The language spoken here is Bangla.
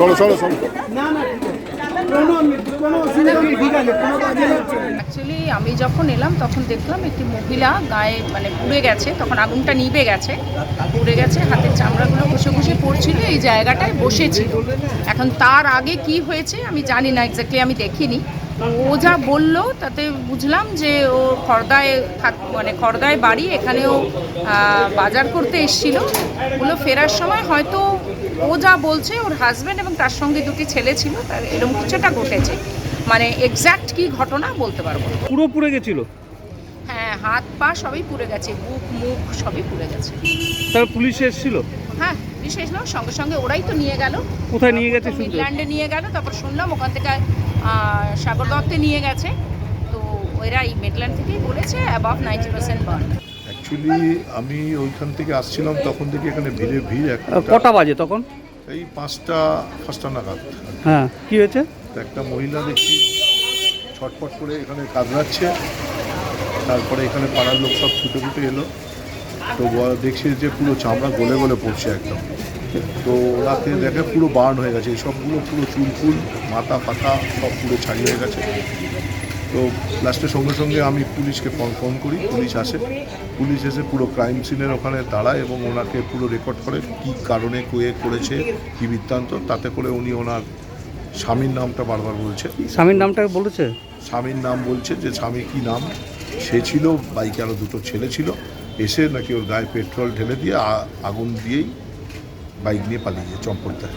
চলো চলো চলো। অ্যাকচুয়ালি আমি যখন এলাম তখন দেখলাম একটি মহিলা গায়ে মানে পুড়ে গেছে, তখন আগুনটা নিভে গেছে, পুড়ে গেছে, হাতের চামড়াগুলো ঘষে ঘষে পড়ছিল, এই জায়গাটায় বসেছিল। এখন তার আগে কি হয়েছে আমি জানি না, এক্স্যাক্টলি আমি দেখিনি। ও যা বললো তাতে বুঝলাম যে ও খড়দায় মানে খড়দায় বাড়ি, এখানেও বাজার করতে এসেছিল। ওগুলো ফেরার সময় হয়তো ও যা বলছে ওর হাজব্যান্ড এবং তার সঙ্গে দুটি ছেলে ছিল, তার এরকম কিছু একটা ঘটেছে। মানে এক্স্যাক্ট কি ঘটনা বলতে পারবো না। পুরো পুড়ে গেছিল? হ্যাঁ, হাত পা সবই পুড়ে গেছে, বুক মুখ সবই পুড়ে গেছে। তার পুলিশ এসেছিল? হ্যাঁ, বিশেষ নয়, সঙ্গে সঙ্গে ওরাই তো নিয়ে গেল। কোথায় নিয়ে গেছে? মিডল্যান্ডে নিয়ে গেল, তারপর শুনলাম ওখান থেকে সাগর দত্তে নিয়ে গেছে। তো ওরা এই মিডল্যান্ড থেকেই বলেছে অ্যাবাভ 90% বার্ন। অ্যাকচুয়ালি আমি ওইখান থেকে আসছিলাম, তখন থেকে এখানে ভিড় কটা বাজে তখন? এই 5টা নাগাদ। হ্যাঁ, কি হয়েছে? একটা মহিলা দেখছি ছটফট করে এখানে কাঁদলাচ্ছে, তারপরে এখানে পাড়ার লোক সব ছুটে ছুটে এলো, তো দেখছি যে পুরো চামড়া গলে গলে পড়ছে একদম। তো ওনাকে দেখে পুরো বার্ন হয়ে গেছে, সবগুলো পুরো চুলফুল, মাথা ফাতা সব পুরো ছাড়িয়ে হয়ে গেছে। তো লাস্টের সঙ্গে সঙ্গে আমি পুলিশকে ফোন করি, পুলিশ আসে, পুলিশ এসে পুরো ক্রাইম সিনের ওখানে দাঁড়ায় এবং ওনাকে পুরো রেকর্ড করে কী কারণে করেছে, কী বৃত্তান্ত। তাতে করে উনি ওনার স্বামীর নামটা বারবার বলছে। স্বামীর নামটা বলেছে? স্বামীর নাম বলছে, যে স্বামী কী নাম, সে ছিল বাইকে, আরও দুটো ছেলে ছিল, এসে নাকি ওর গায়ে পেট্রোল ঢেলে দিয়ে আগুন দিয়েই বাইক নিয়ে পালিয়ে যায় চম্পটদায়।